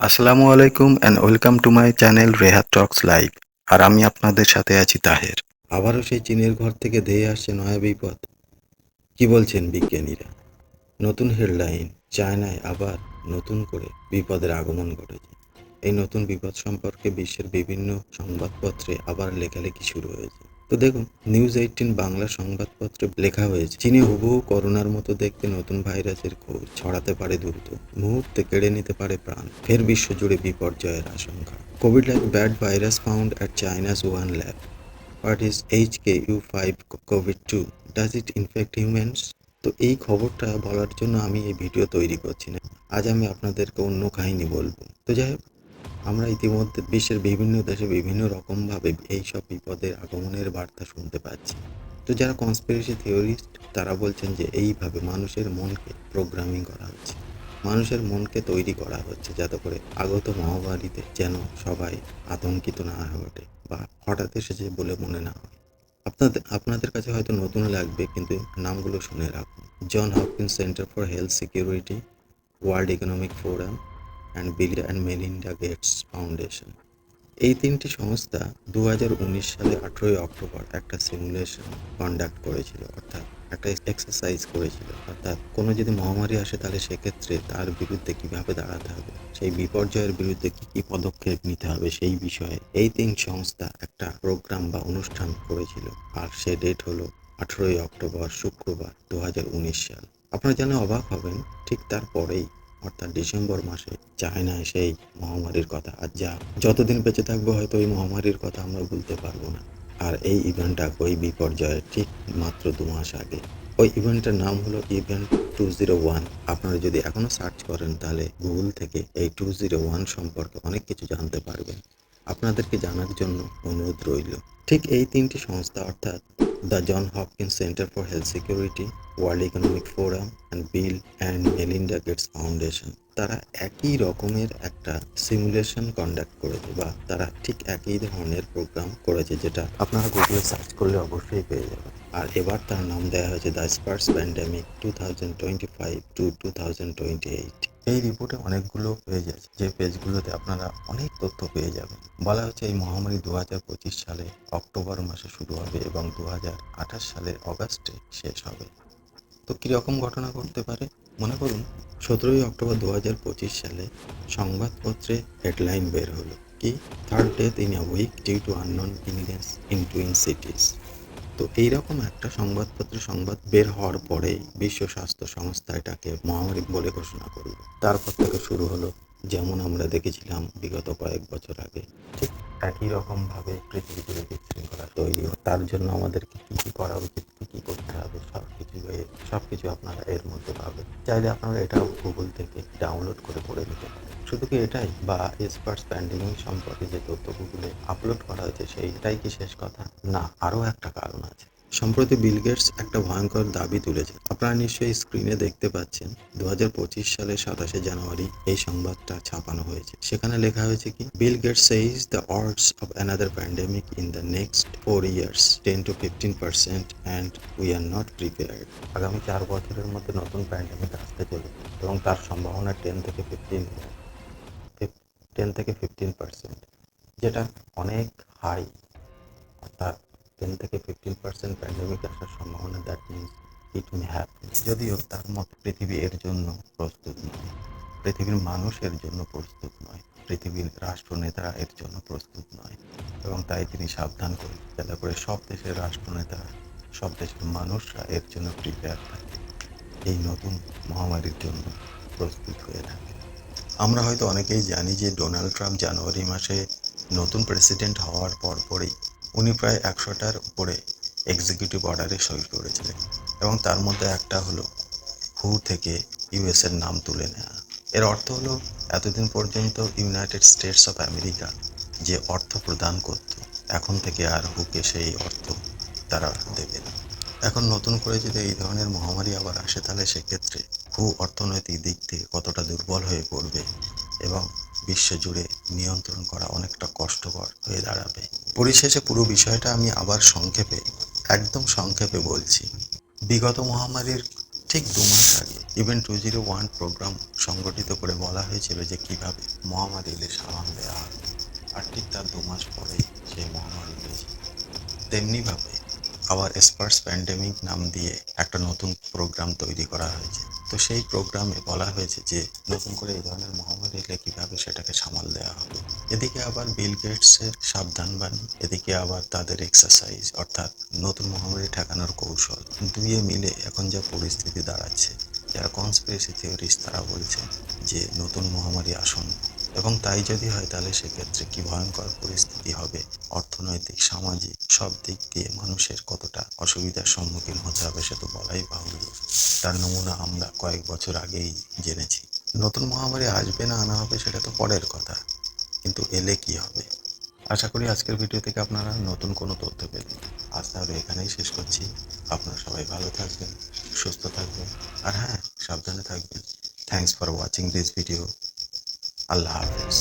আসসালামু আলাইকুম and welcome to my channel Rehat talks live. আর আমি আপনাদের সাথে আছি তাহের। আবারও সেই চীনের ঘর থেকে ধেয়ে আসছে নয়া বিপদ। কি বলছেন বিজ্ঞানীরা? নতুন হেডলাইন, চায়নায় আবার নতুন করে বিপদের আগমন ঘটেছে। এই নতুন বিপদ সম্পর্কে বিশ্বের বিভিন্ন সংবাদপত্রে আবার লেখালেখি শুরু হয়েছে। তো দেখুন, নিউজ 18 বাংলা সংবাদপত্রে লেখা হয়েছে, চীনে হুবহু করোনার মতো দেখতে নতুন ভাইরাসের খোঁজ ছড়াতে পারে দ্রুত, মুহূর্তে কেড়ে নিতে পারে প্রাণ, ফের বিশ্বজুড়ে বিপর্যয়ের আশঙ্কা। COVID like bad virus found at China's Wuhan lab. What is HKU5 COVID-2? Does it infect humans? তো এই খবরটা বলার জন্য আমি এই ভিডিও তৈরি করছি না। আজ আমি আপনাদেরকে অন্য কাহিনী বলবো। তো যাই হোক, আমরা ইতিমধ্যে বিশ্বের বিভিন্ন দেশে বিভিন্ন রকমভাবে এইসব বিপদের আগমনের বার্তা শুনতে পাচ্ছি। তো যারা কনস্পিরেসি থিওরিস্ট, তারা বলছেন যে এইভাবে মানুষের মনকে প্রোগ্রামিং করা হচ্ছে, মানুষের মনকে তৈরি করা হচ্ছে যাতে করে আগত মহামারীতে যেন সবাই আতঙ্কিত না হয়ে ওঠে বা হঠাৎ এসেছে বলে মনে না হয়। আপনাদের কাছে হয়তো নতুন লাগবে, কিন্তু নামগুলো শুনে রাখুন: John Hopkins Center for Health Security, World Economic Forum and Bill and Melinda Gates Foundation. এই তিনটি সংস্থা 2019 সালে 18 অক্টোবর একটা সিমুলেশন কন্ডাক্ট করেছিল, অর্থাৎ একটা এক্সারসাইজ করেছিল। অর্থাৎ কোনো যদি মহামারী আসে তাহলে সেক্ষেত্রে তার বিরুদ্ধে কিভাবে দাঁড়াতে হবে, সেই বিপর্যয়ের বিরুদ্ধে কি কি পদক্ষেপ নিতে হবে সেই বিষয়ে এই তিন সংস্থা একটা প্রোগ্রাম বা অনুষ্ঠান করেছিল। আর সে ডেট হলো 18 অক্টোবর, শুক্রবার, 2019 সাল। আপনারা জানে অবাক হবেন, ঠিক তারপরেই অর্থাৎ ডিসেম্বর মাসে চায়নায় সেই মহামারীর কথা, আর যতদিন বেঁচে থাকবো হয়তো ওই মহামারীর কথা আমরা ভুলতে পারবো না। আর এই ইভেন্টটা, ওই বিপর্যয়ের ঠিক মাত্র 2 মাস আগে। ওই ইভেন্টটার নাম হলো ইভেন্ট 201। আপনারা যদি এখনো সার্চ করেন তাহলে গুগল থেকে এই 201 সম্পর্কে অনেক কিছু জানতে পারবেন। আপনাদেরকে জানার জন্য অনুরোধ রইল। ঠিক এই তিনটি সংস্থা, অর্থাৎ the John Hopkins Center for Health Security, World Economic Forum and Bill and Melinda Gates Foundation, তারা একই রকমের একটা সিমুলেশন কন্ডাক্ট করেছে, বা তারা ঠিক একই ধরনের প্রোগ্রাম করেছে, যেটা আপনারা গুগলে সার্চ করলে অবশ্যই পেয়ে যাবেন। আর এবার তার নাম দেওয়া হয়েছে দ্য স্পার্স প্যান্ডেমিক 2025-2028। এই রিপোর্টে অনেকগুলো পেজ আছে, যে পেজগুলোতে আপনারা অনেক তথ্য পেয়ে যাবেন। বলা হচ্ছে এই মহামারী 2025 সালে অক্টোবর মাসে শুরু হবে এবং 2028 সালের অগাস্টে শেষ হবে। তো কীরকম ঘটনা ঘটতে পারে? মনে করুন 17 অক্টোবর 2025 সালে সংবাদপত্রে হেডলাইন বের হলো, কি, third death in a week due to unknown illness in Twin Cities. তো এইরকম একটা সংবাদপত্রে সংবাদ বের হওয়ার পরেই বিশ্ব স্বাস্থ্য সংস্থা এটাকে মহামারী বলে ঘোষণা করল। তারপর থেকে শুরু হলো, যেমন আমরা দেখেছিলাম বিগত কয়েক বছর আগে, ঠিক একই রকমভাবে পৃথিবী জুড়ে বিশৃঙ্খলা তৈরি হয়। তার জন্য আমাদেরকে কী কী করা উচিত, কী কী করতে হবে, সব কিছু আপনারা এর মধ্যে পাবেন। চাইলে আপনারা এটাও গুগল থেকে ডাউনলোড করে পড়ে নিতে পারেন। শুধু কি এটাই, বা এক্সপার্টস প্যান্ডেমিক সম্পর্কে যে তথ্য গুগলে আপলোড করা হয়েছে সেইটাই কি শেষ কথা? না, আরও একটা কারণ আছে। সম্প্রতি বিল গেটস একটা ভয়ঙ্কর দাবি তুলেছে। আপনারা নিশ্চয়ই স্ক্রিনে দেখতে পাচ্ছেন। 2025 সালের 27 জানুয়ারি এই সংবাদটা ছাপানো হয়েছে। সেখানে লেখা হয়েছে কি, Bill Gates says the odds of another pandemic in the next 4 years 10 to 15% and we are not prepared. আগামী 4 বছরের মধ্যে নতুন প্যান্ডেমিক আসতে চলেছে এবং তার সম্ভাবনা 10 থেকে 15%, যেটা অনেক হাই। অর্থাৎ 10 থেকে 15% প্যান্ডেমিক আসার সম্ভাবনা, that means it may happen. যদিও তার মতে পৃথিবী এর জন্য প্রস্তুত নয়, পৃথিবীর মানুষ এর জন্য প্রস্তুত নয়, পৃথিবীর রাষ্ট্রনেতারা এর জন্য প্রস্তুত নয়, এবং তাই তিনি সাবধান করেন যাতে করে সব দেশের রাষ্ট্রনেতারা, সব দেশের মানুষরা এর জন্য প্রিপেয়ার থাকে, এই নতুন মহামারীর জন্য প্রস্তুত হয়ে থাকে। আমরা হয়তো অনেকেই জানি যে ডোনাল্ড ট্রাম্প জানুয়ারি মাসে নতুন প্রেসিডেন্ট হওয়ার পরপরই উনি প্রায় 100টার উপরে এক্সিকিউটিভ অর্ডারে সই করেছিলেন, এবং তার মধ্যে একটা হলো হু থেকে ইউএসের নাম তুলে নেওয়া। এর অর্থ হলো, এতদিন পর্যন্ত ইউনাইটেড স্টেটস অফ আমেরিকা যে অর্থ প্রদান করত, এখন থেকে আর হুকে সেই অর্থ তারা দেবে না। এখন নতুন করে যদি এই ধরনের মহামারী আবার আসে তাহলে সেক্ষেত্রে হু অর্থনৈতিক দিক থেকে কতটা দুর্বল হয়ে পড়বে এবং বিশ্বজুড়ে নিয়ন্ত্রণ করা অনেকটা কষ্টকর হয়ে দাঁড়াবে। পরিশেষে পুরো বিষয়টা আমি আবার একদম সংক্ষেপে বলছি। বিগত মহামারীর ঠিক 2 মাস আগে ইভেন্ট 201 প্রোগ্রাম সংগঠিত করে বলা হয়েছিল যে কিভাবে মহামারী এলে সামাল দেওয়া হবে, আর ঠিক তার 2 মাস পরেই সেই মহামারী হয়েছে। তেমনিভাবে আবার স্পার্স প্যান্ডেমিক নাম দিয়ে একটা নতুন প্রোগ্রাম তৈরি করা হয়েছে। তো সেই প্রোগ্রামে বলা হয়েছে যে নতুন করে এই ধরনের মহামারী এলে কীভাবে সেটাকে সামাল দেওয়া হবে। এদিকে আবার বিল গেটসের সাবধানবাণী, এদিকে আবার তাদের এক্সারসাইজ, অর্থাৎ নতুন মহামারী ঠেকানোর কৌশল, দুইয়ে মিলে এখন যা পরিস্থিতি দাঁড়াচ্ছে, যারা কনস্পিরেসি থিওরিস্ট তারা বলছেন যে নতুন মহামারী আসন্ন, এবং তাই যদি হয় তাহলে সেক্ষেত্রে কি ভয়ঙ্কর পরিস্থিতি হবে, অর্থনৈতিক, সামাজিক সব দিক দিয়ে মানুষের কতটা অসুবিধার সম্মুখীন হতে হবে সে তো বলাই বাহুল্য। তার নমুনা আমরা কয়েক বছর আগেই জেনেছি। নতুন মহামারী আসবে না আনা হবে সেটা তো পরের কথা, কিন্তু এলে কি হবে। আশা করি আজকের ভিডিও থেকে আপনারা নতুন কোনো তথ্য পেলেন। আজ তাহলে এখানেই শেষ করছি। আপনারা সবাই ভালো থাকবেন, সুস্থ থাকবেন, আর হ্যাঁ, সাবধানে থাকবেন। Thanks for watching this video. আল্লাহ হাফেজ।